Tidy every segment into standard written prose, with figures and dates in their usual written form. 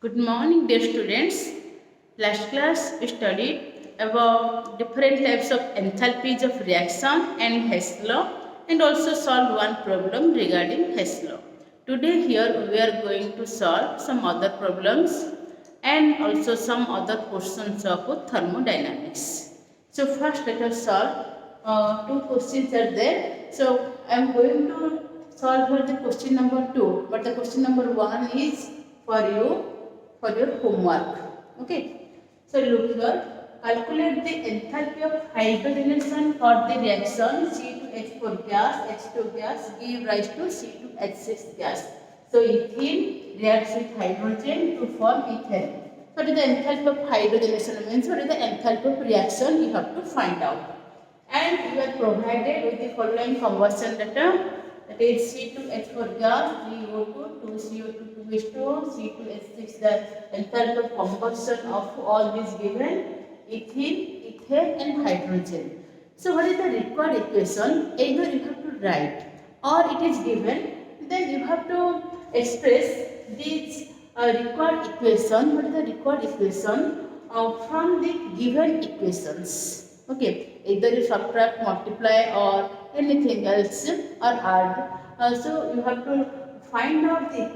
Good morning, dear students. Last class we studied about different types of enthalpies of reaction and Hess law and also solved one problem regarding Hess law. Today here we are going to solve some other problems and also some other portions of thermodynamics. So first let us solve two questions are there. So I am going to solve for the question number 2, but the question number 1 is for you for your homework. Okay. So look here. Calculate the enthalpy of hydrogenation for the reaction C2H4 gas, H2 gas give rise to C2H6 gas. So ethene reacts with hydrogen to form ethane. What is the enthalpy of hydrogenation means? What is the enthalpy of reaction? You have to find out. And you are provided with the following combustion data, that is C2H4 gas, 3O2, 2CO2, 2H2O, C2H6, the enthalpy of combustion of all these given, ethene, ethane and hydrogen. So what is the required equation? Either you have to write or it is given, then you have to express this required equation. What is the required equation from the given equations? Okay, either you subtract, multiply or anything else or add. So you have to find out the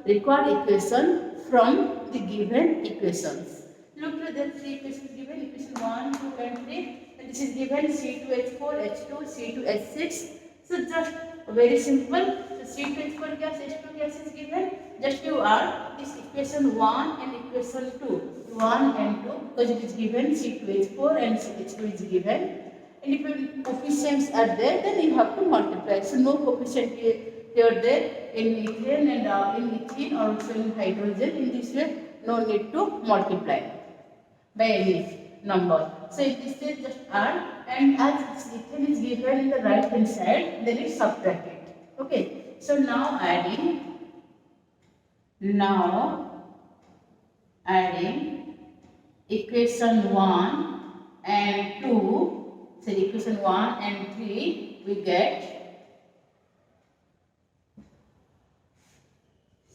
required equation from the given equations. Look at the three equations given, equation 1, 2 and 3. And this is given C2H4, H2, C2H6. So just very simple. So C2H4 gas, H2 gas is given. Just you add this equation 1 and equation 2. 1 and 2 because it is given C2H4 and H2 is given. And if coefficients are there, then you have to multiply. So no coefficient here there in ethane and in ethene or also in hydrogen. In this way, no need to multiply by any number. So in this way, just add, and as ethane is given in the right hand side, then it subtracted. Okay. So now adding equation 1 and 2, so equation 1 and 3, we get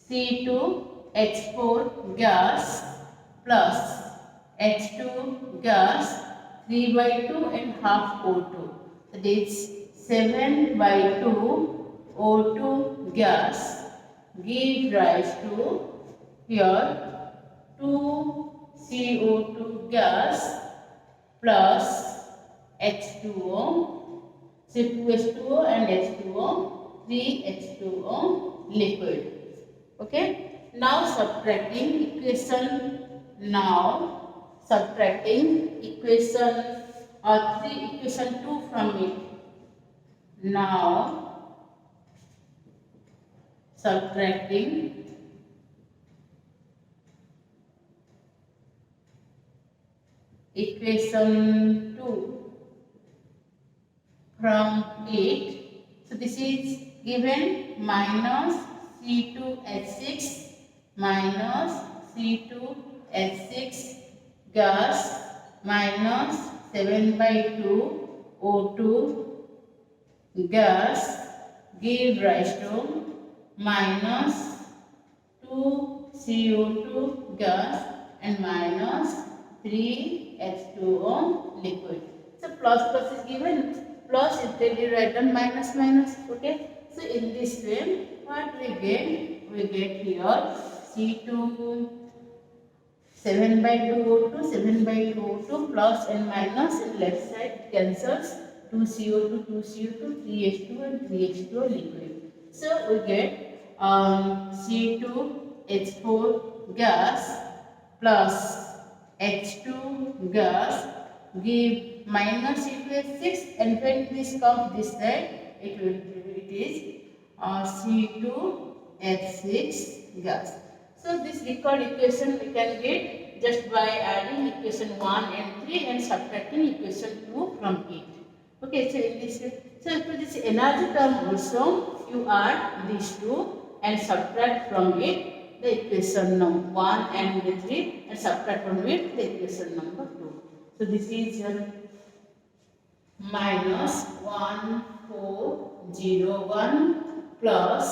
C2H4 gas plus H2 gas 3 by 2 and half O2. That is 7 by 2 O2 gas give rise to here 2 CO2 gas plus H2O, so 2H2O and H2O, 3H2O liquid. Okay. Now subtracting equation 2 from it. Now subtracting equation 2 from it. So this is given minus C2H6 minus C2H6 gas minus 7 by 2 O2 gas give rise to minus 2 CO2 gas and minus 3H2O liquid. So plus is given, plus instead you write down minus. Okay. So in this way, what we get? We get here C2 7 by 2 O2, 7 by 2 O2 plus and minus in left side cancels 2 CO2, 2 CO2, 3H2 and 3H2O liquid. So we get C2H4 gas plus H2 gas give minus C2H6, and when this comes this side, it is C2H6 gas. So this required equation we can get just by adding equation 1 and 3 and subtracting equation 2 from it. Okay, so in this way, so for this energy term also you add these two and subtract from it the equation number 1 and 3 and subtract from it the equation number 2. So this is minus 1401 plus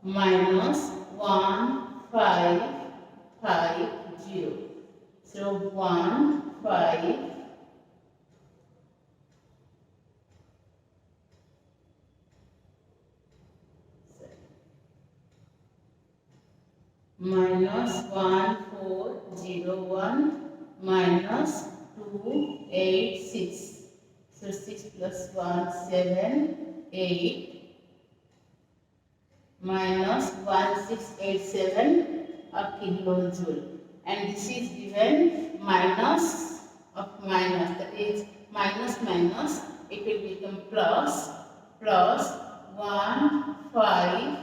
minus 15 So 1, 5, minus 1, 4, 0, 1 minus 2, 8, 6. So 6 plus 1, 7, 8 minus 1687 a kilojoule. And this is given minus of minus, that is minus minus, it will become plus, plus 1, 5,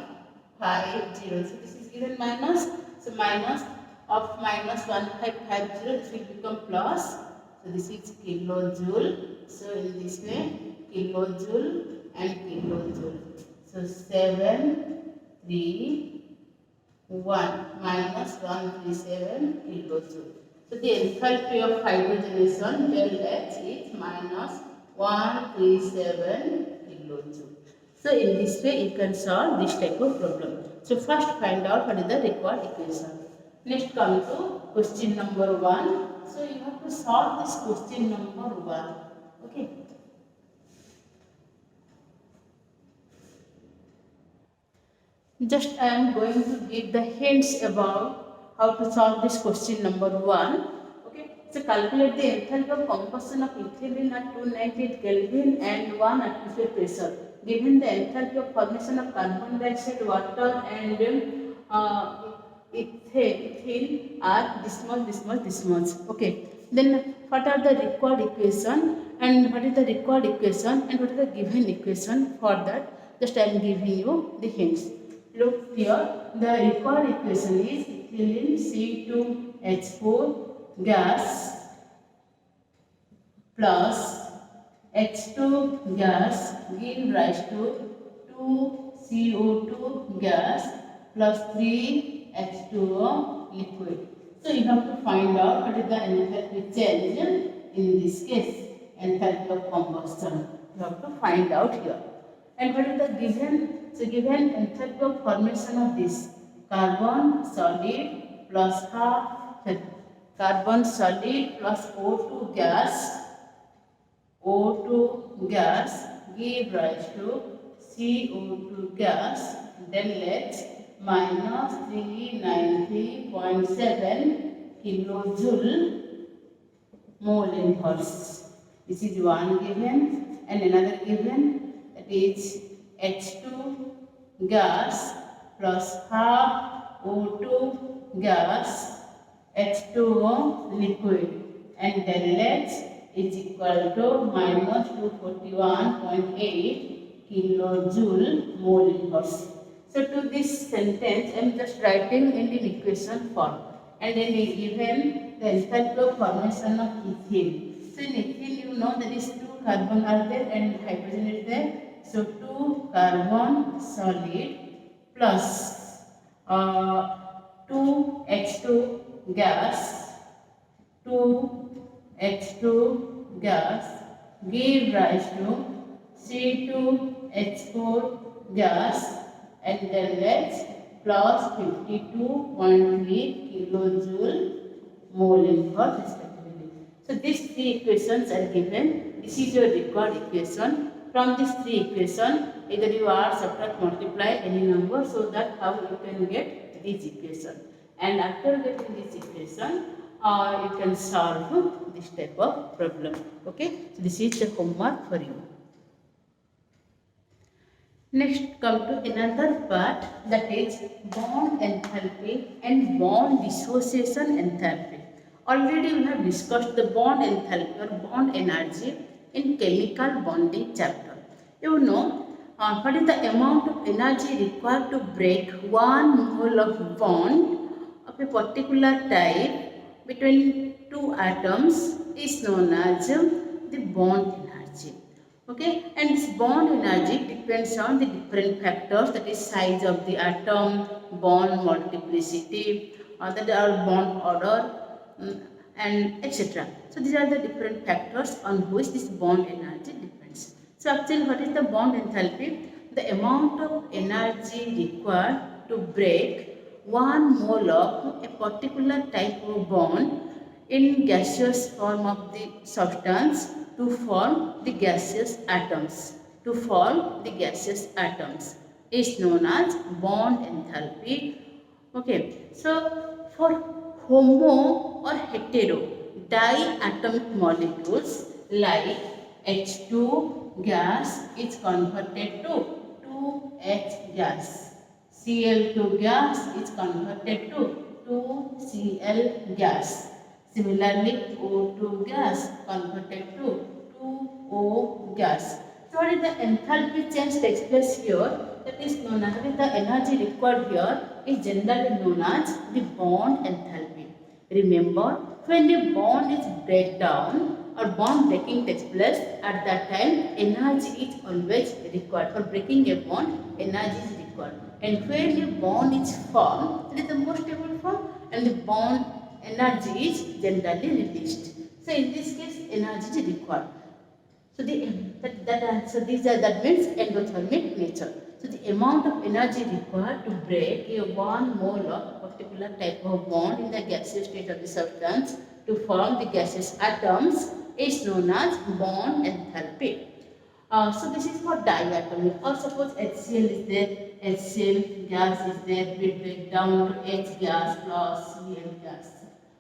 5, 0. So this is given minus, so minus of minus 1550, this will become plus. So this is kilojoule. So in this way, kilojoule and kilojoule. So 7, 3, 1 minus 137 kilojoule. So the enthalpy of hydrogenation del H is minus 137 kilojoule. So in this way you can solve this type of problem. So first find out what is the required equation. Next come to question number 1. So you have to solve this question number 1. Okay. Just I am going to give the hints about how to solve this question number 1. Okay. So calculate the enthalpy of combustion of ethylene at 298 Kelvin and 1 atmosphere pressure. Given the enthalpy of formation of carbon dioxide, water and ethane are this much. Okay. Then what are the required equation and what is the required equation and what is the given equation for that? Just I am giving you the hints. Look here, the required equation is ethylene C2H4 gas plus H2 gas give rise to 2CO2 gas plus 3H2O liquid. So you have to find out what is the enthalpy change in this case, enthalpy of combustion. You have to find out here. And what is the given? So given enthalpy of formation of this carbon solid plus carbon solid plus O2 gas give rise to CO2 gas, then let's minus 390.7 kilojoule mole inverse. This is one given and another given, that is H2 gas plus half O2 gas H2O liquid, and then let's is equal to minus 241.8 kilojoule mole inverse. So to this sentence I am just writing in the equation form, and then we given the enthalpy of formation of ethane. So in ethane you know there is 2 carbon are there and hydrogen is there. So 2 carbon solid plus 2 H2 gas, 2 H2 gas give rise to C2H4 gas, and then let's plus 52.3 kilojoule mole inverse respectively. So these 3 equations are given. This is your required equation. From these 3 equations, either you add, subtract, multiply any number, so that how you can get this equation. And after getting this equation, you can solve this type of problem. Okay, so this is the homework for you. Next, come to another part, that is bond enthalpy and bond dissociation enthalpy. Already we have discussed the bond enthalpy or bond energy in chemical bonding chapter. You know what is the amount of energy required to break 1 mole of bond of a particular type between 2 atoms is known as the bond energy. Okay, and this bond energy depends on the different factors, that is size of the atom, bond multiplicity, that are bond order, and etc. So these are the different factors on which this bond energy depends. So actually what is the bond enthalpy? The amount of energy required to break 1 mole of a particular type of bond in gaseous form of the substance to form the gaseous atoms. To form the gaseous atoms is known as bond enthalpy. Okay, so for homo or hetero diatomic molecules like H2 gas is converted to 2H gas. Cl2 gas is converted to 2Cl gas. Similarly, O2 gas converted to 2O gas. So what is the enthalpy change takes place here? That is known as the energy required here is generally known as the bond enthalpy. Remember, when the bond is breakdown or bond breaking takes place, at that time energy is always required. For breaking a bond, energy is required. And when the bond is formed, it is the most stable form, and the bond energy is generally released. So in this case, energy is required. So that means endothermic nature. So the amount of energy required to break a 1 mole of particular type of bond in the gaseous state of the substance to form the gaseous atoms is known as bond enthalpy. So this is for diatomic. Or suppose HCl is there, HCl gas is there, we break down to H gas plus Cl gas.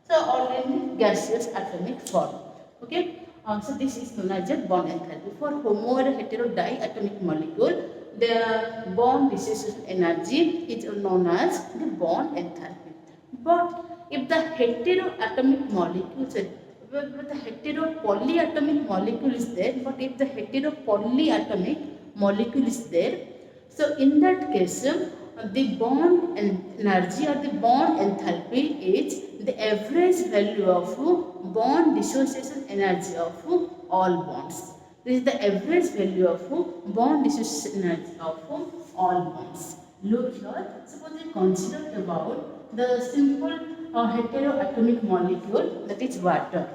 So all in gaseous atomic form. Okay. So this is known as a bond enthalpy. For homo or hetero diatomic molecule, the bond dissociation energy is known as the bond enthalpy. But if the heteroatomic molecules, the heteropolyatomic molecule is there, but if the heteropolyatomic molecule is there, so in that case, the bond energy or the bond enthalpy is the average value of bond dissociation energy of all bonds. This is the average value of bond dissociation energy of all bonds. Look here, suppose we consider about the simple heteroatomic molecule, that is water.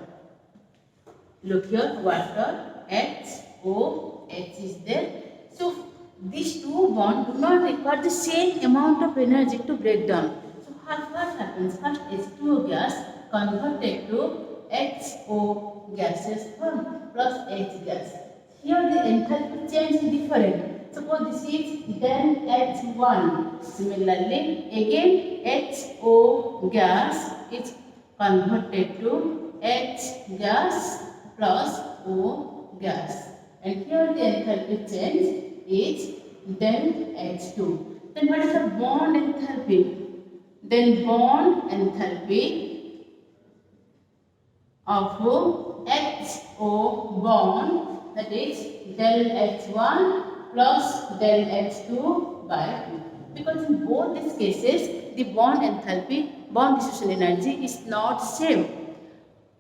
Look here, water, HOH is there. So these two bonds do not require the same amount of energy to break down. So what happens? First H2O gas converted to HO gaseous form plus H gas. Here the enthalpy change is different. Suppose this is then H1. Similarly, again HO gas is converted to H gas plus O gas. And here the enthalpy change is then H2. Then what is the bond enthalpy? Then bond enthalpy of HO bond, that is del H1 plus del H2 by 2. Because in both these cases, the bond enthalpy, bond dissociation energy is not same.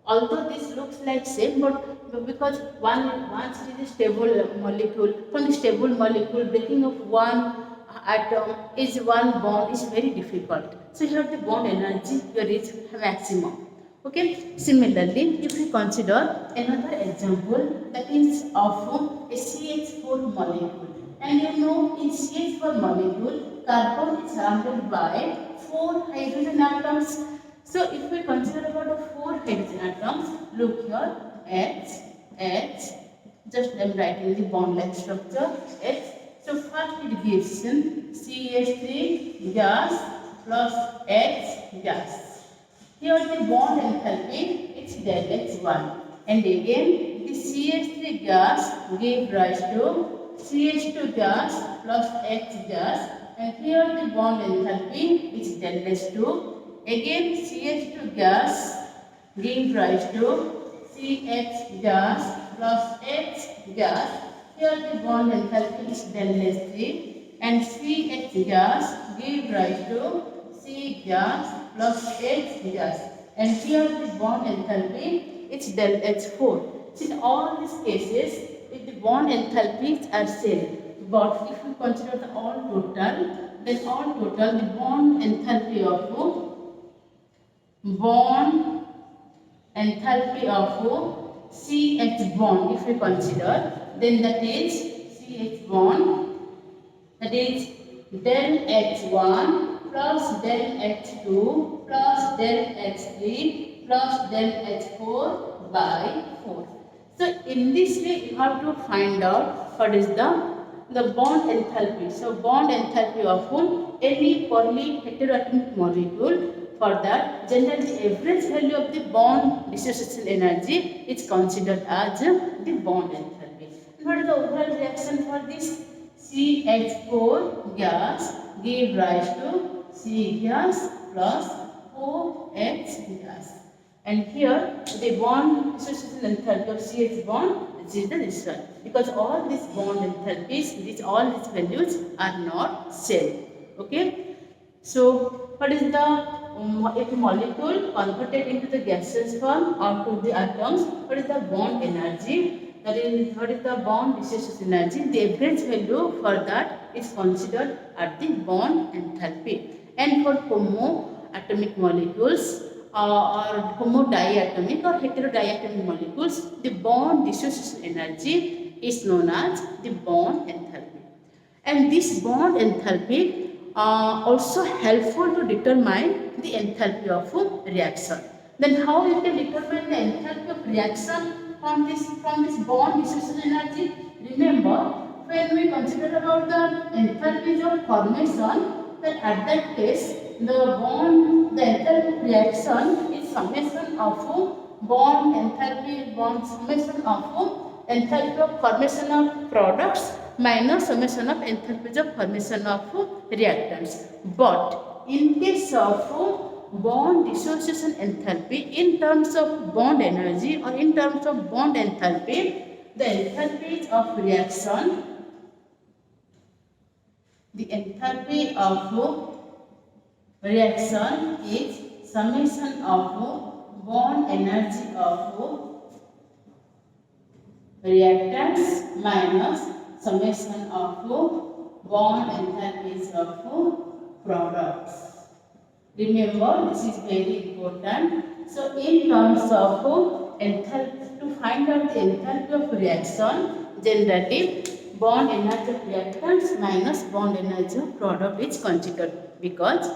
Although this looks like same, but because once it is a stable molecule, from the stable molecule, breaking of one atom is one bond is very difficult. So here the bond energy here is maximum. Okay. Similarly, if we consider another example, that is of a CH4 molecule, and you know in CH4 molecule, carbon is surrounded by 4 hydrogen atoms. So if we consider about the 4 hydrogen atoms, look here, H, just I am writing the bond-like structure, H. So first it gives CH3 gas plus H gas. Here the bond enthalpy is del H1. And again the CH3 gas gave rise to CH2 gas plus H gas. And here the bond enthalpy is del H2. Again CH2 gas gave rise to CH gas plus H gas. Here the bond enthalpy is del H3, and CH gas gave rise to C gas plus H gas, and here the bond enthalpy is del H4. So in all these cases, if the bond enthalpies are same, but if we consider the all total, then all total the bond enthalpy of CH bond, if we consider, then that is CH bond, that is del H1 plus del H2 plus del H3 plus del H4 by 4. So in this way you have to find out what is the bond enthalpy. So bond enthalpy of any poorly heteroatomic molecule. For that, generally average value of the bond dissociation energy is considered as the bond enthalpy. And what is the overall reaction for this? CH4 gas give rise to C gas plus OH gas. And here the bond dissociation enthalpy of CH bond, this is the result. Because all these bond enthalpies, all these values are not same. Okay. So what is the if a molecule converted into the gaseous form or to the atoms, what is the bond energy? That is, what is the bond dissociation energy? The average value for that is considered at the bond enthalpy. And for homoatomic molecules or homodiatomic or heterodiatomic molecules, the bond dissociation energy is known as the bond enthalpy. And this bond enthalpy also helpful to determine the enthalpy of reaction. Then how you can determine the enthalpy of reaction from this bond dissociation energy? Remember, when we consider about the enthalpies of formation, then at that case the enthalpy of reaction is summation of bond enthalpy summation of enthalpy of formation of products minus summation of enthalpies of formation of reactants. But in case of bond dissociation enthalpy, in terms of bond energy or in terms of bond enthalpy, the enthalpy of reaction, the enthalpy of reaction is summation of bond energy of reactants minus summation of bond enthalpies of products. Remember, this is very important. So in terms of enthalpy, to find out the enthalpy of reaction, generally bond energy of reactants minus bond energy of product is considered, because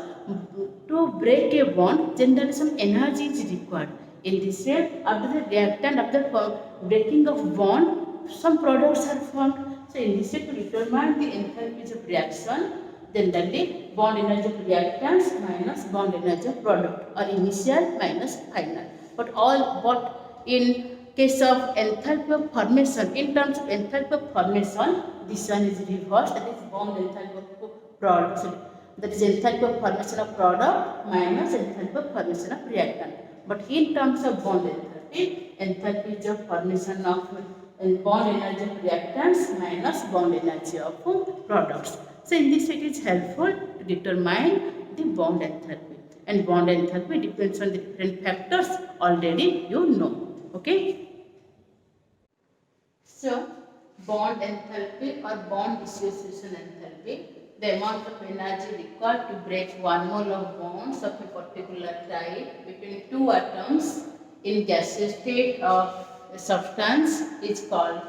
to break a bond, generally some energy is required. In this way, after the reactant, after breaking of bond, some products are formed. So in this way, to determine the enthalpies of reaction, generally bond energy of reactants minus bond energy of product, or initial minus final. But in case of enthalpy of formation, in terms of enthalpy of formation, this one is reversed. That is bond enthalpy of product. So that is enthalpy of formation of product minus enthalpy of formation of reactant. But in terms of bond enthalpy, enthalpy of formation of bond energy of reactants minus bond energy of products. So in this way, it is helpful to determine the bond enthalpy. And bond enthalpy depends on the different factors already you know. Okay. So bond enthalpy or bond dissociation enthalpy, the amount of energy required to break 1 mole of bonds of a particular type between two atoms in gaseous state of a substance is called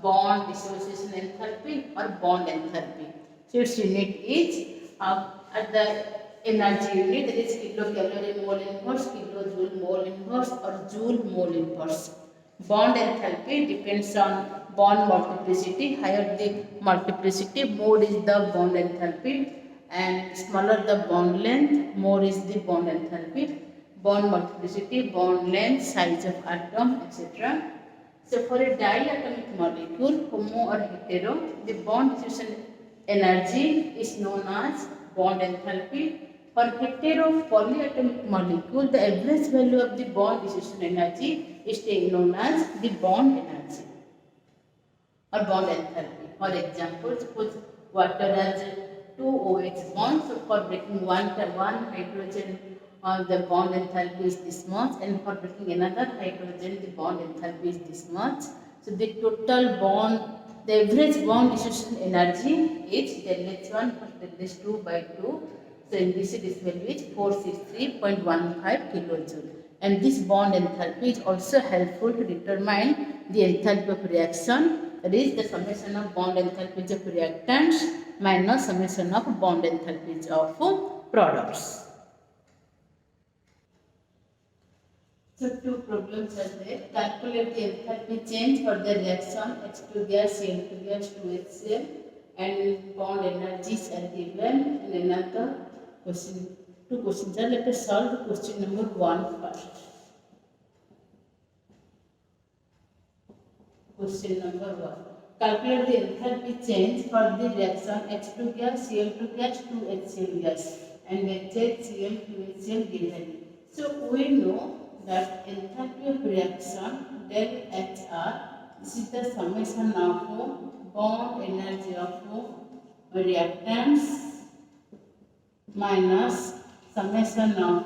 bond dissociation enthalpy or bond enthalpy. So its unit is at the energy unit, that is kilocalorie mole inverse, kilojoule mole inverse or joule mole inverse. Bond enthalpy depends on bond multiplicity. Higher the multiplicity, more is the bond enthalpy, and smaller the bond length, more is the bond enthalpy. Bond multiplicity, bond length, size of atom, etc. So for a diatomic molecule, homo or hetero, the bond dissociation energy is known as bond enthalpy. For hetero polyatomic molecule, the average value of the bond dissociation energy is known as the bond energy or bond enthalpy. For example, suppose water has 2 OH bonds. So for breaking one hydrogen, the bond enthalpy is this much, and for breaking another hydrogen, the bond enthalpy is this much. So the total bond, the average bond dissociation energy is del H1 plus del H2 by 2. So in this value is 463.15 kilojoule. And this bond enthalpy is also helpful to determine the enthalpy of reaction. That is the summation of bond enthalpies of reactants minus summation of bond enthalpies of products. So two problems are there. Calculate the enthalpy change for the reaction H2 gas, Cl2 gas, 2HCl, and bond energies are given. And another question, two questions are. Let us solve the question number 1 first. Question number 1. Calculate the enthalpy change for the reaction H2 gas, Cl2 gas, 2HCl gas, and HCl, 2HCl given. So we know that enthalpy of reaction del HR, this is the summation of bond energy of reactants minus summation of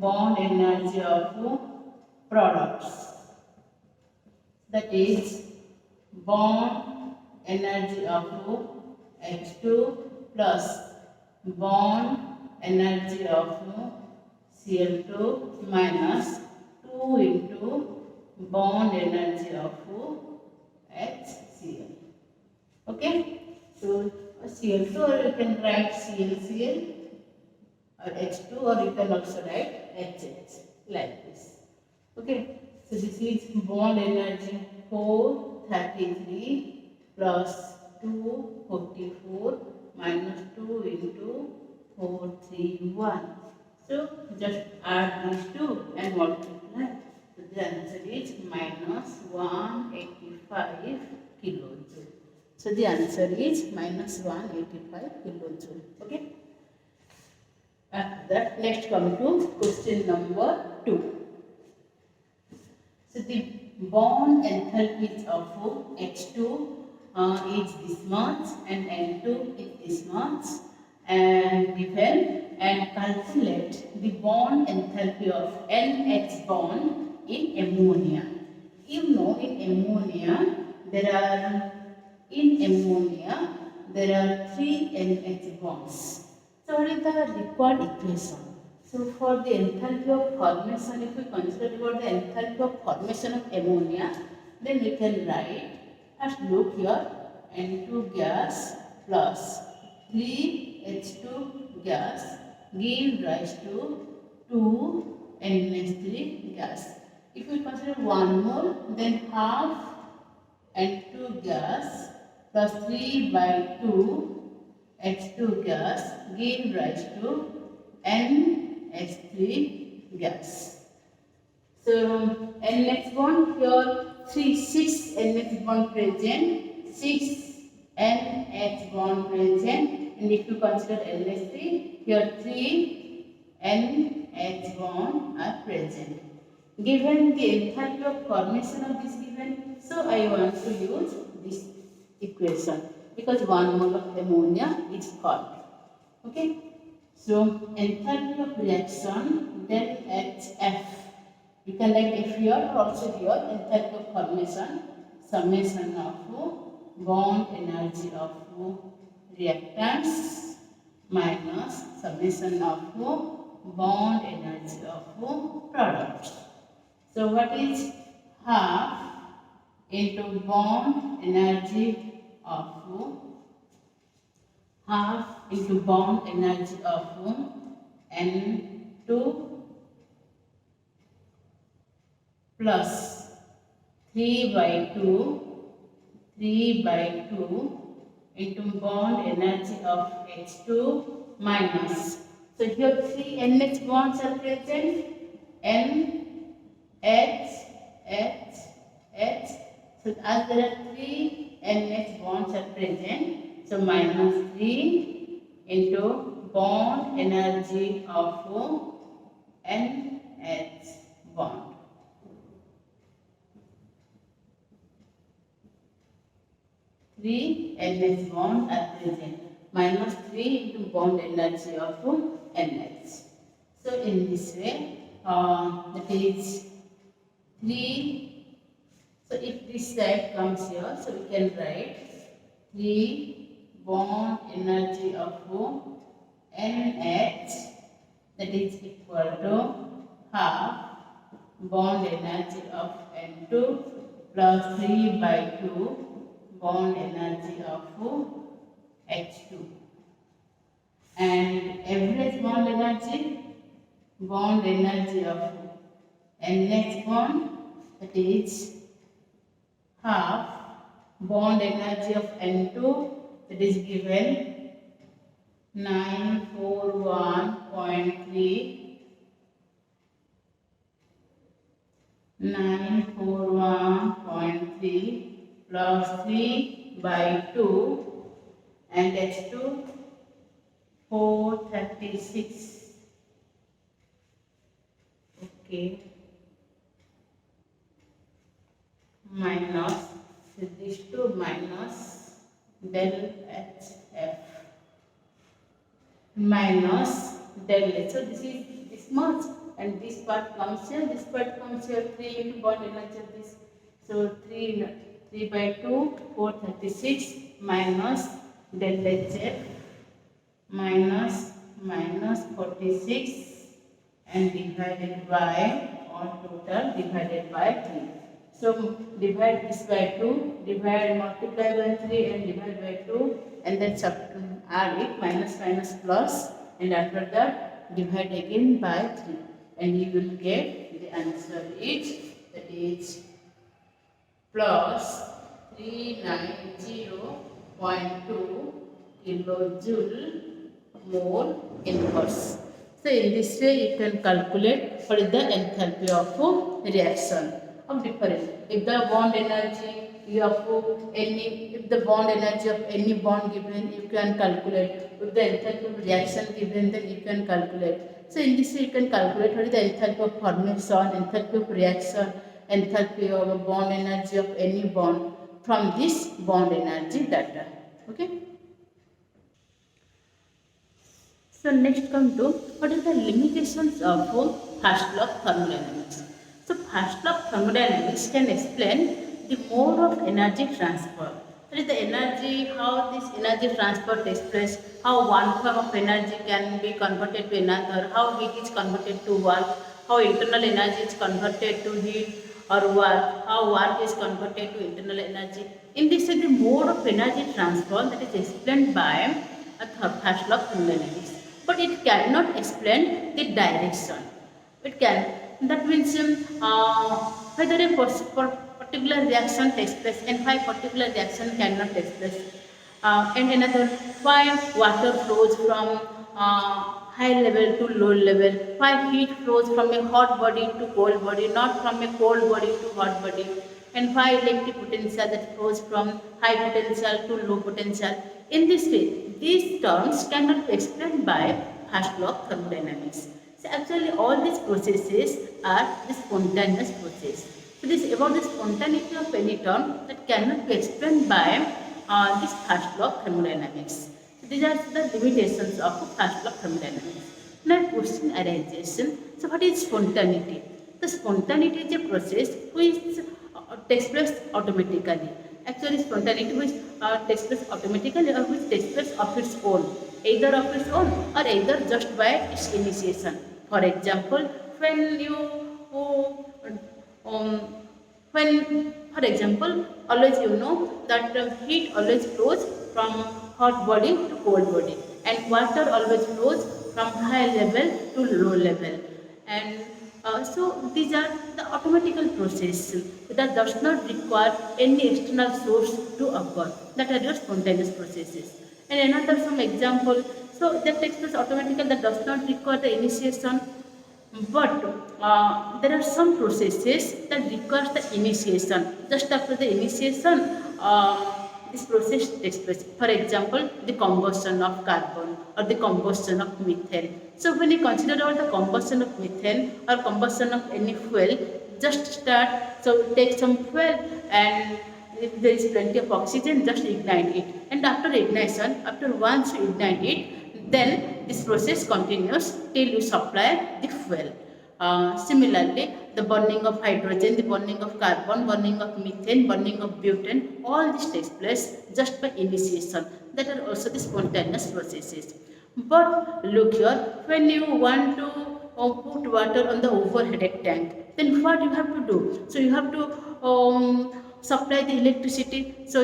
bond energy of products. That is bond energy of H2 plus bond energy of Cl2 minus 2 into bond energy of HCl. Okay, so Cl2, or you can write ClCl, or H2, or you can also write HH like this. Okay, so this is bond energy 433 plus 244 minus 2 into 431. So just add these two and multiply. So the answer is minus 185 kilojoule. So the answer is minus 185 kilojoule. Okay. After that, next come to question number 2. So the bond enthalpy of H2 is this much and N2 is this much, and given, and calculate the bond enthalpy of NH bond in ammonia. You know, in ammonia there are 3 NH bonds. So what is the required equation? So for the enthalpy of formation, if we consider about the enthalpy of formation of ammonia, then we can write, first look here, N2 gas plus 3H2 gas give rise to 2 NH3 gas. If we consider 1 mole, then half N2 gas plus 3 by 2 H2 gas give rise to NH3 gas. So NH bond here 6 NH bond present, 6 NH bond present, and if you consider NH3, here 3 NH bond are present. Given the enthalpy of formation of this given, so I want to use this equation because 1 mole of ammonia is formed. Okay, so enthalpy of reaction del HF. You can write F here or also here, enthalpy of formation, summation of bond energy of reactants minus summation of bond energy of products. So what is half into bond energy of N2 plus 3 by 2 into bond energy of H2 minus. So here 3 NH bonds are present, N, H, H, H. So as there are 3 NH bonds are present, so minus 3 into bond energy of NH bond. Three NH bond are present, minus 3 into bond energy of NH. So in this way, that is 3. So if this side comes here, so we can write 3 bond energy of NH, that is equal to half bond energy of N2 plus 3 by 2 bond energy of H2. and average bond energy of NH bond, that is half bond energy of N2, that is given 941.3 plus 3 by 2 and H2 436. Okay. Minus these two minus del HF minus del H. So this is this much, and this part comes here, this part comes here, 3 into bond energy of this. So 3 by 2, 436 minus del HF minus 46 and divided by, all total divided by 3. So divide this by 2, divide, multiply by 3 and divide by 2, and then add it, minus plus, and after that divide again by 3, and you will get the answer is, that is plus 390.2 kilojoule mole inverse. So in this way you can calculate what is the enthalpy of reaction of different. If the bond energy you have if the bond energy of any bond given, you can calculate. If the enthalpy of reaction given, then you can calculate. So in this way you can calculate what is the enthalpy of formation, enthalpy of reaction, enthalpy of bond energy of any bond from this bond energy data. Okay. So next come to what are the limitations of first law of thermodynamics. So first law of thermodynamics can explain the mode of energy transfer. That is the energy, how this energy transfer takes place, how one form of energy can be converted to another, how heat is converted to work, how internal energy is converted to heat or work, how work is converted to internal energy. In this way, the mode of energy transfer that is explained by a first law of thermodynamics. But it cannot explain the direction. It can, that means whether a particular reaction takes place and why particular reaction cannot take place. And another, why water flows from high level to low level, why heat flows from a hot body to cold body, not from a cold body to hot body, and why electric potential that flows from high potential to low potential. In this way, these terms cannot be explained by first law of thermodynamics. So actually all these processes are the spontaneous process. So this about the spontaneity of any term that cannot be explained by this first law of thermodynamics. So these are the limitations of first law of thermodynamics. Now question arises, so what is spontaneity? The spontaneity is a process which takes place automatically. Actually spontaneity which takes place automatically or which takes place of its own, either of its own or either just by its initiation. For example, when for example, always you know that heat always flows from hot body to cold body, and water always flows from high level to low level, and so these are the automatical processes that does not require any external source to occur. That are your spontaneous processes. And another some example, so that takes place automatically, that does not require the initiation. But there are some processes that requires the initiation. Just after the initiation, this process takes place. For example, the combustion of carbon or the combustion of methane. So when you consider about the combustion of methane or combustion of any fuel, just start, so take some fuel and if there is plenty of oxygen, just ignite it. And after ignition, after once you ignite it, then this process continues till you supply the fuel. Similarly, the burning of hydrogen, the burning of carbon, burning of methane, burning of butane, all this takes place just by initiation. That are also the spontaneous processes. But look here, when you want to put water on the overheated tank, then what you have to do? So you have to supply the electricity. So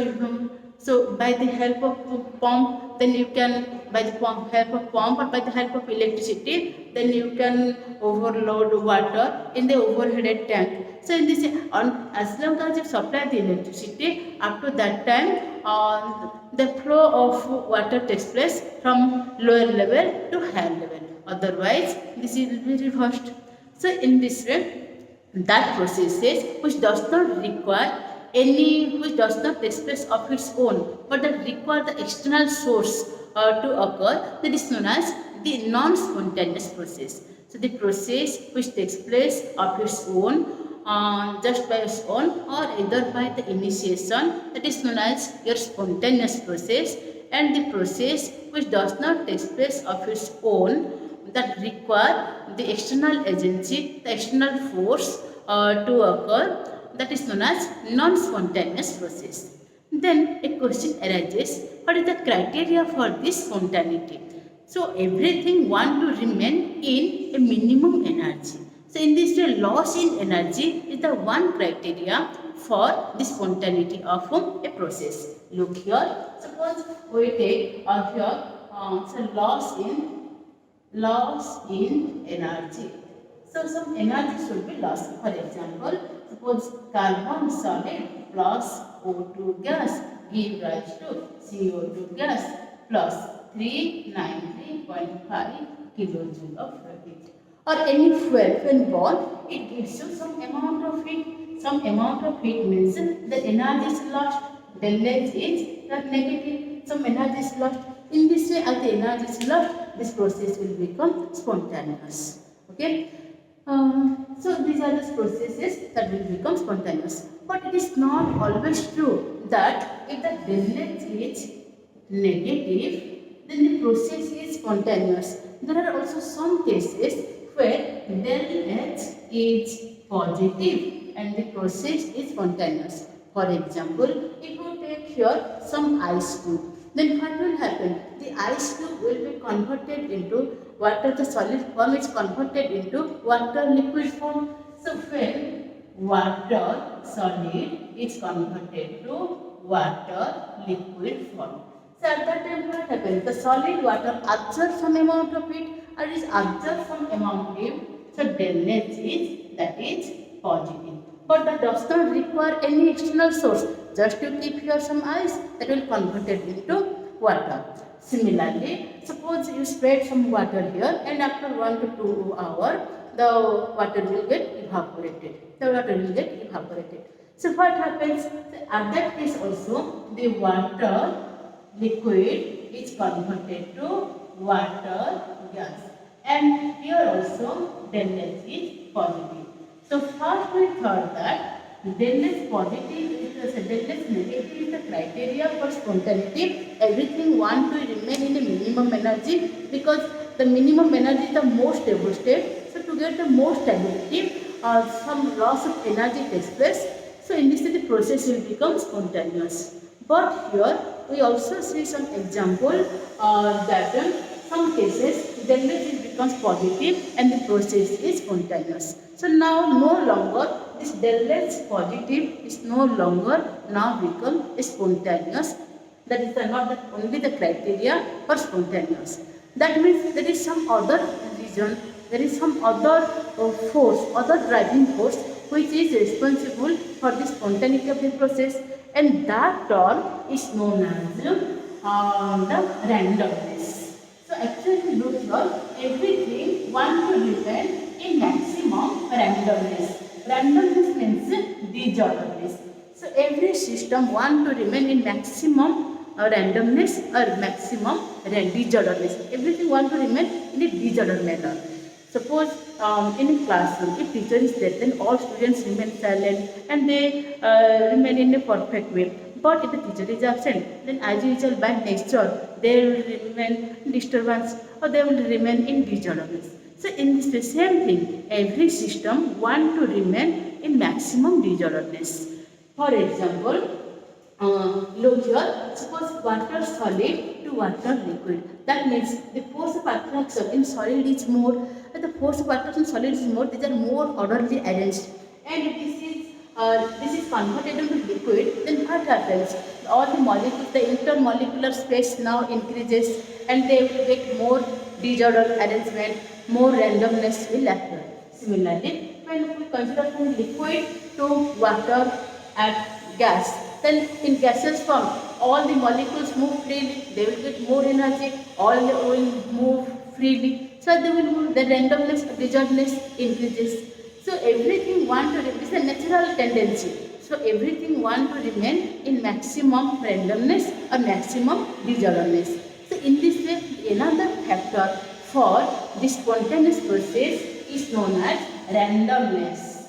So by the help of pump, then you can, by the help of pump or by the help of electricity, then you can overload water in the overheaded tank. So in this, as long as you supply the electricity, up to that time, the flow of water takes place from lower level to higher level. Otherwise, this will be reversed. So in this way, that processes which does not require which does not take place of its own, but that require the external source to occur, that is known as the non-spontaneous process. So the process which takes place of its own, just by its own, or either by the initiation, that is known as your spontaneous process, and the process which does not take place of its own, that require the external agency, the external force to occur, that is known as non-spontaneous process. Then a question arises, what is the criteria for this spontaneity? So everything want to remain in a minimum energy. So in this way, loss in energy is the one criteria for the spontaneity of a process. Look here, suppose we take here, so loss in energy. So some energy should be lost. For example, suppose carbon solid plus O2 gas give rise to CO2 gas plus 393.5 kilojoule of heat. Or any fuel, when born, it gives you some amount of heat. Some amount of heat means the energy is lost. Del H is the negative. Some energy is lost. In this way, as the energy is lost, this process will become spontaneous. Okay. So these are the processes that will become spontaneous. But it is not always true that if the del H is negative, then the process is spontaneous. There are also some cases where del H is positive and the process is spontaneous. For example, if you take here some ice cube, then what will happen? The ice cube will be converted into water, the solid form is converted into water liquid form. So when water solid is converted to water liquid form. So at that time what happens? The solid water absorbs some amount of heat or is absorbed some amount of heat. So del H is, that is positive. But that does not require any external source. Just you keep here some ice, that will convert it into water. Similarly, suppose you spread some water here and after 1 to 2 hours, the water will get evaporated. The water will get evaporated. So what happens? At that case also, the water liquid is converted to water gas. And here also, del H is positive. So first we thought that del H positive is the del H negative is the criteria for spontaneity. Everything want to remain in a minimum energy because the minimum energy is the most stable state. So to get the most stability, some loss of energy takes place. So in this way the process will become spontaneous. But here we also see some example that some cases del H becomes positive and the process is spontaneous. So now no longer this del H positive is no longer now become spontaneous. That is not only the criteria for spontaneous. That means there is some other reason, there is some other force, other driving force which is responsible for the spontaneity of the process, and that term is known as the randomness. So actually look here, everything want to depend in maximum randomness. Randomness means disorderliness. So every system want to remain in maximum randomness or maximum disorderliness. Everything want to remain in a disordered manner. Suppose in a classroom, if teacher is there, then all students remain silent and they remain in a perfect way. But if the teacher is absent, then as usual by nature, they will remain in disturbance or they will remain in disorderliness. So in this the same thing, every system want to remain in maximum disorderliness. For example, look here, suppose water solid to water liquid. That means the force of attraction in solid is more, and the force of attraction in solid is more. These are more orderly arranged. And this is this is converted into liquid, then what happens? All the molecules, the intermolecular space now increases and they will get more disordered arrangement, more randomness will occur. Similarly, when we consider from liquid to water and gas, then in gaseous form, all the molecules move freely, they will get more energy, all will move freely, so they will move, the randomness, disorderedness increases. So everything want to, it is a natural tendency. So everything want to remain in maximum randomness or maximum disorderedness. So in this way, another factor for this spontaneous process is known as randomness.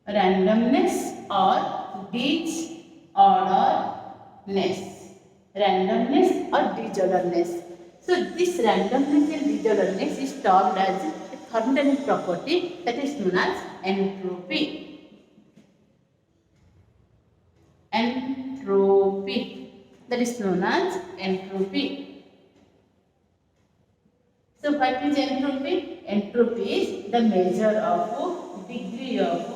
Randomness or disorderedness. Randomness or disorderedness. So this randomness and disorderedness is termed as a thermodynamic property that is known as entropy. Entropy. That is known as entropy. So what is entropy? Entropy is the measure of degree of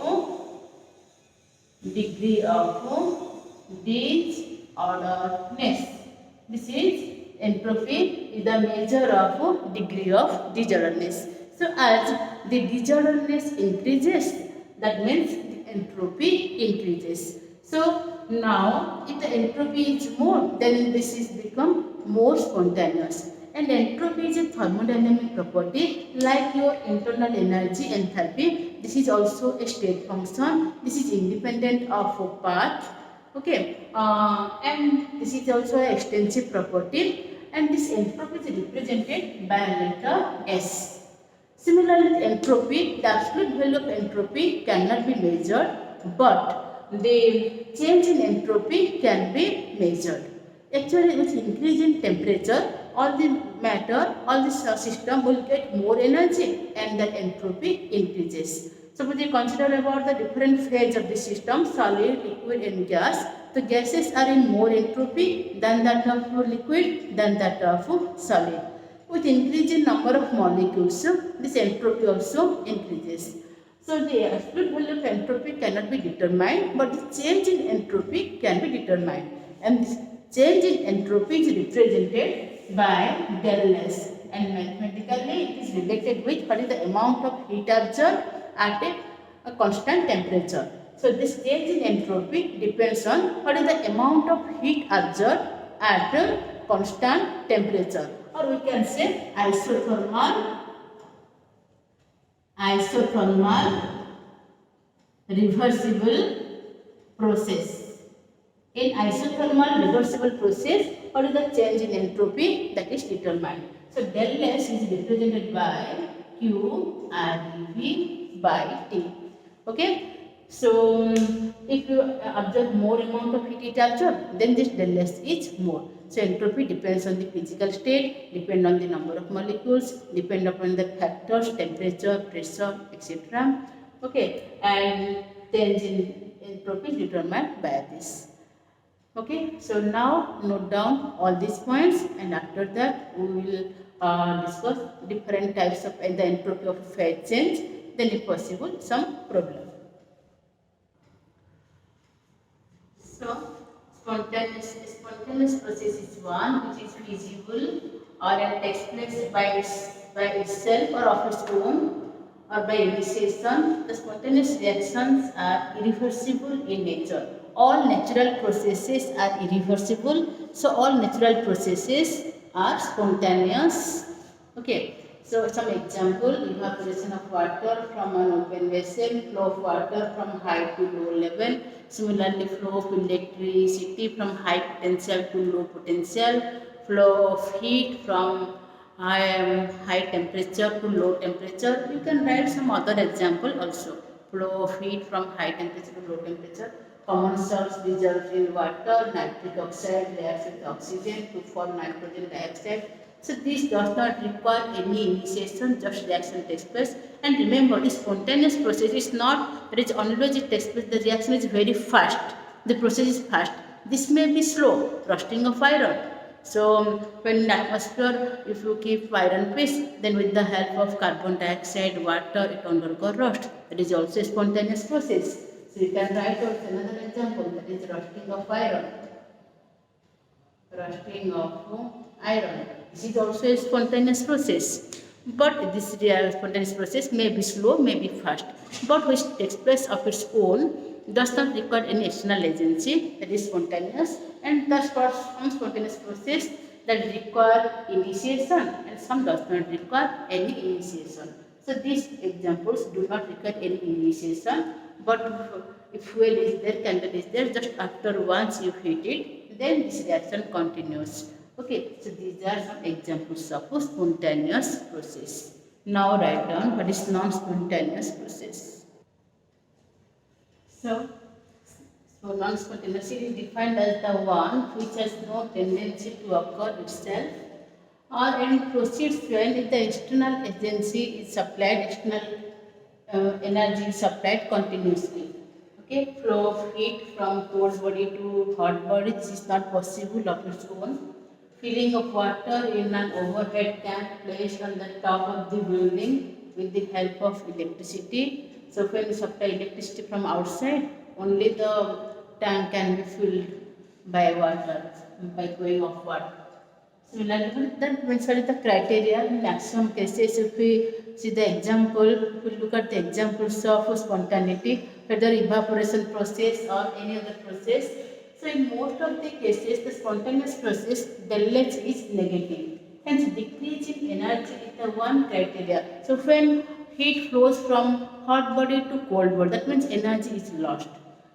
disorderedness. This is entropy is the measure of degree of disorderedness. So as the disorderedness increases, that means the entropy increases. So now if the entropy is more, then this is become more spontaneous. And entropy is a thermodynamic property like your internal energy enthalpy. This is also a state function. This is independent of a path. Okay, and this is also an extensive property, and this entropy is represented by a letter S. Similarly, entropy, the absolute value of entropy cannot be measured, but the change in entropy can be measured. Actually, with increase in temperature, all the matter, all the system will get more energy and the entropy increases. Suppose you consider about the different phase of the system, solid, liquid and gas. The gases are in more entropy than that of liquid, than that of solid. With increase in number of molecules, this entropy also increases. So the absolute value of entropy cannot be determined, but the change in entropy can be determined. And this change in entropy is represented by del S. And mathematically it is related with what is the amount of heat absorbed at a constant temperature. So this change in entropy depends on what is the amount of heat absorbed at a constant temperature, or we can say isothermal reversible process. In isothermal reversible process, what is the change in entropy that is determined? So del S is represented by Q ReV by T. Okay. So if you observe more amount of heat absorbed, then this del S is more. So entropy depends on the physical state, depend on the number of molecules, depend upon the factors, temperature, pressure, etc. Okay, and change in entropy is determined by this. Okay, so now note down all these points, and after that we will discuss different types of the entropy of phase change, then if possible some problem. So spontaneous process is one which is feasible or it takes place by itself or of its own or by initiation. The spontaneous reactions are irreversible in nature. All natural processes are irreversible. So all natural processes are spontaneous. Okay. So some example, evaporation of water from an open vessel, flow of water from high to low level. Similarly, flow of electricity from high potential to low potential, flow of heat from high temperature to low temperature. You can write some other example also. Flow of heat from high temperature to low temperature. Common salts dissolved in water, nitric oxide reacts with oxygen to form nitrogen dioxide. So this does not require any initiation, just reaction takes place. And remember, this spontaneous process is not, it is only it takes place, the reaction is very fast. The process is fast. This may be slow, rusting of iron. So when in atmosphere, if you keep iron piece, then with the help of carbon dioxide, water, it undergo rust. That is also a spontaneous process. So you can write out another example, that is rusting of iron. Rusting of iron. This is also a spontaneous process. But this spontaneous process may be slow, may be fast, but which takes place of its own, does not require any external agency, that is spontaneous, and thus for some spontaneous process that require initiation and some does not require any initiation. So these examples do not require any initiation, but if fuel is there, candle is there, just after once you heat it, then this reaction continues. Okay, so these are some examples of spontaneous process. Now write down what is non-spontaneous process. So non-spontaneous is defined as the one which has no tendency to occur itself or and proceeds when the external agency is supplied, external energy is supplied continuously. Okay, flow of heat from cold body to hot body, this is not possible of its own. Filling of water in an overhead tank placed on the top of the building with the help of electricity. So when you supply electricity from outside, only the tank can be filled by water, by going of water. Similarly, that means what is the criteria in maximum cases. If we see the example, if we look at the examples of spontaneity, whether evaporation process or any other process. So in most of the cases, the spontaneous process, del H is negative. Hence, decrease in energy is the one criteria. So when heat flows from hot body to cold body, that means energy is lost.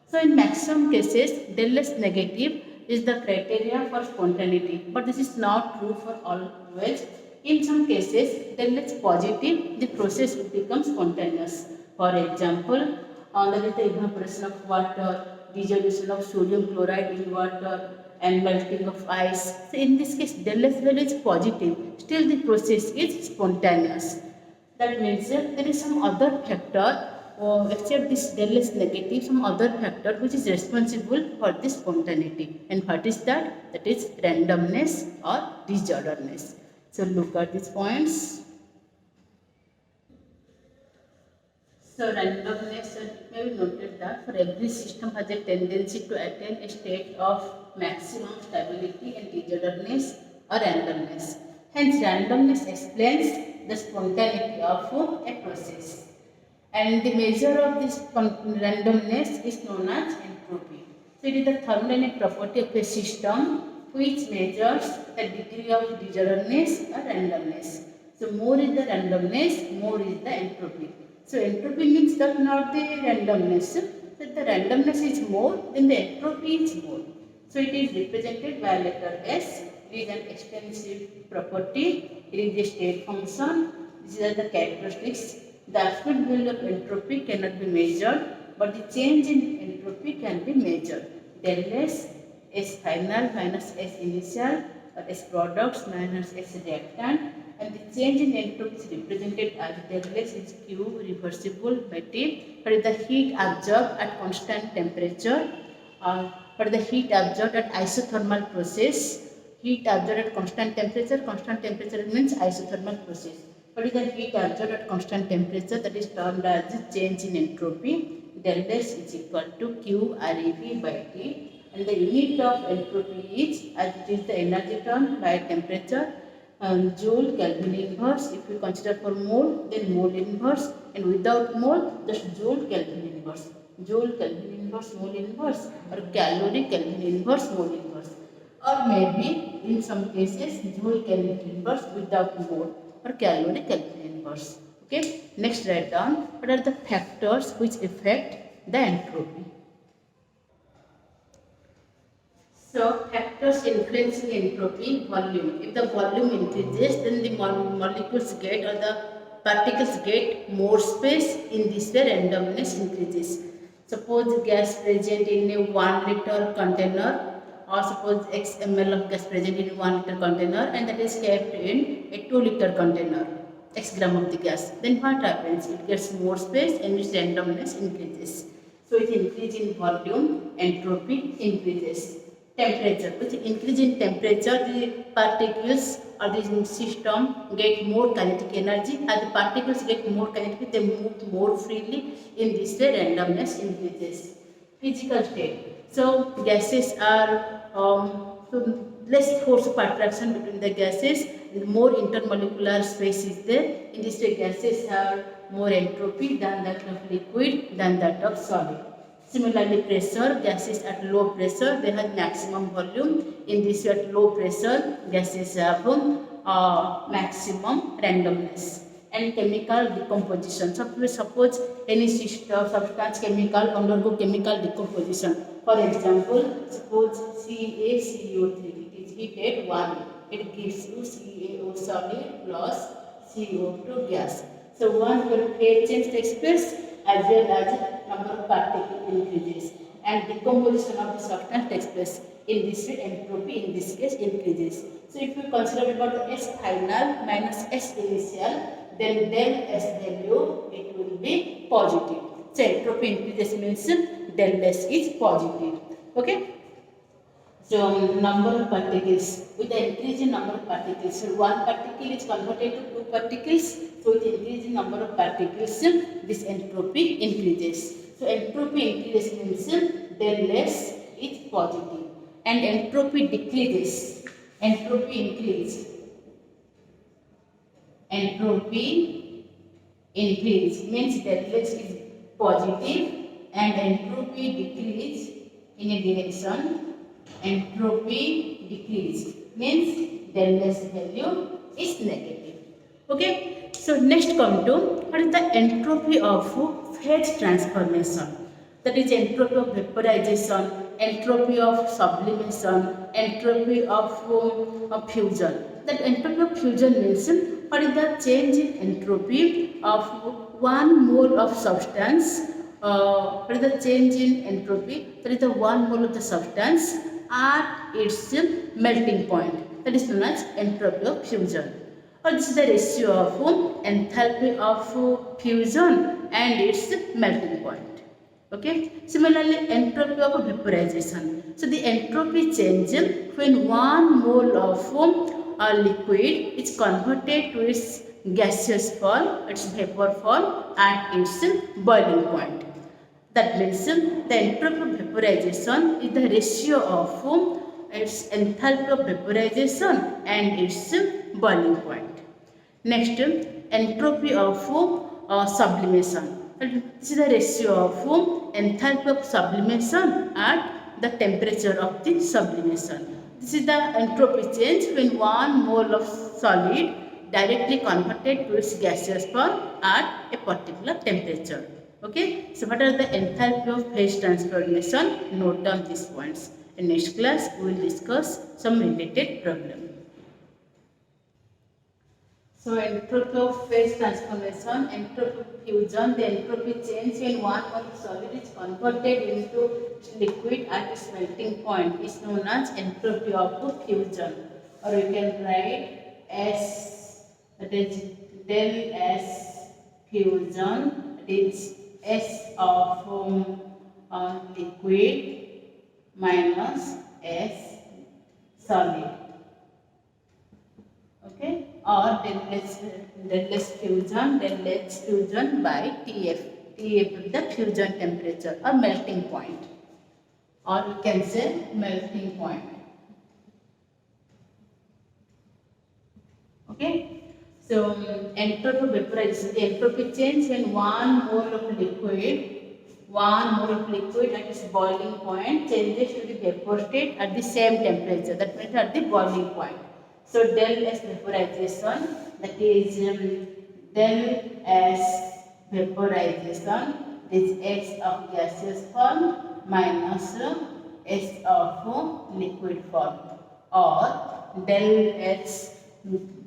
So in maximum cases, del S negative is the criteria for spontaneity, but this is not true for always. In some cases, del S positive, the process will become spontaneous. For example, that is the evaporation of water, dissolution of sodium chloride in water, and melting of ice. So in this case, del S value is positive, still the process is spontaneous. That means there is some other factor except this del is negative, some other factor which is responsible for this spontaneity. And what is that? That is randomness or disorderness. So look at these points. So randomness, maybe noted that for every system has a tendency to attain a state of maximum stability and disorderness or randomness. Hence randomness explains the spontaneity of a process. And the measure of this randomness is known as entropy. So it is the thermodynamic property of a system which measures the degree of disorderness or randomness. So more is the randomness, more is the entropy. So entropy means that not the randomness. That the randomness is more, then the entropy is more. So it is represented by letter S. It is an extensive property. It is a state function. These are the characteristics. The absolute value of entropy cannot be measured, but the change in entropy can be measured. Del S, S final minus S initial, or S products minus S reactant, and the change in entropy is represented as del S is Q reversible by T. For the heat absorbed at constant temperature, for the heat absorbed at isothermal process, heat absorbed at constant temperature means isothermal process. What is the heat absorbed at constant temperature? That is termed as change in entropy. Del S is equal to Q ReV by T. And the unit of entropy is, as it is the energy term by temperature, joule Kelvin inverse. If we consider for mole, then mole inverse. And without mole, just joule Kelvin inverse. Joule Kelvin inverse, mole inverse. Or calorie Kelvin inverse, mole inverse. Or maybe in some cases, joule Kelvin inverse without mole, or calorie Kelvin inverse. Okay. Next, write down what are the factors which affect the entropy. So factors influencing entropy: volume. If the volume increases, then the molecules get or the particles get more space. In this way, randomness increases. Suppose gas present in a 1 liter container, or suppose X ml of gas present in 1 liter container, and that is kept in a 2 liter container, X gram of the gas. Then what happens? It gets more space and its randomness increases. So it increases in volume, entropy increases. temperature. With increase in temperature, the particles or the system get more kinetic energy. As the particles get more kinetic, they move more freely. In this way, randomness increases. Physical state. So gases are so less force of attraction between the gases. More intermolecular space is there. In this way, gases have more entropy than that of liquid than that of solid. Similarly, pressure, gases at low pressure, they have maximum volume. In this way, at low pressure, gases have maximum randomness. And chemical decomposition. So, suppose any system, substance chemical undergo chemical decomposition. For example, suppose CaCO3, it is heated 1. It gives you CaO solid plus CO2 gas. So, once your phase change takes place, as well as number of particles increases and decomposition of the substance takes place. In this way, entropy in this case increases. So if you consider about S final minus S initial, then del S value it will be positive. So entropy increases means del S is positive. Okay. So number of particles, with the increase in number of particles, so one particle is converted to two particles. So with increase in number of particles, this entropy increases. So entropy increases means del S is positive, and entropy decreases. Entropy increase. Entropy increase means del S is positive, and entropy decrease in a direction. Entropy decrease means del S value is negative. Okay. So next come to what is the entropy of phase transformation. That is entropy of vaporization, entropy of sublimation, entropy of fusion. That entropy of fusion means what is the change in entropy of 1 mole of substance. What is the change in entropy? That is the 1 mole of the substance at its melting point. That is known as entropy of fusion. Or this is the ratio of enthalpy of fusion and its melting point. Okay. Similarly, entropy of vaporization. So the entropy change when 1 mole of liquid is converted to its gaseous form, its vapor form at its boiling point. That means the entropy of vaporization is the ratio of its enthalpy of vaporization and its boiling point. Next, entropy of sublimation. This is the ratio of enthalpy of sublimation at the temperature of the sublimation. This is the entropy change when 1 mole of solid directly converted to its gaseous form at a particular temperature. Okay. So what are the enthalpy of phase transformation? Note down these points. In next class, we will discuss some related problem. So entropy of phase transformation, entropy of fusion, the entropy change when 1 mole of solid is converted into liquid at its melting point is known as entropy of fusion. Or you can write S, that is del S fusion, that is S of liquid minus S solid. Okay. Or del S fusion by TF. TF is the fusion temperature or melting point. Or you can say melting point. Okay. So entropy of vaporization, the entropy change when 1 mole of liquid at its boiling point changes to the vapor state at the same temperature. That means at the boiling point. So del S vaporization, that is del S vaporization is S of gaseous form minus S of liquid form, or del S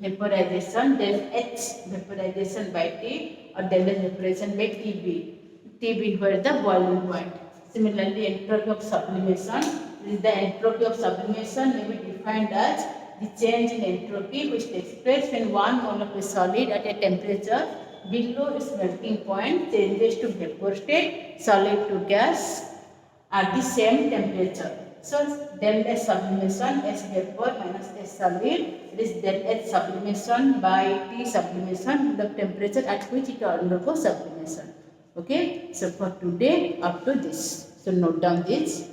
vaporization, del H vaporization by T, or del S vaporization by TB. TB where the boiling point. Similarly, entropy of sublimation, this is the entropy of sublimation may be defined as the change in entropy which takes place when 1 mole of a solid at a temperature below its melting point changes to vapor state, solid to gas at the same temperature. So del H sublimation, H vapor minus H solid. It is del H sublimation by T sublimation, the temperature at which it undergoes sublimation. Okay, so for today up to this. So note down this.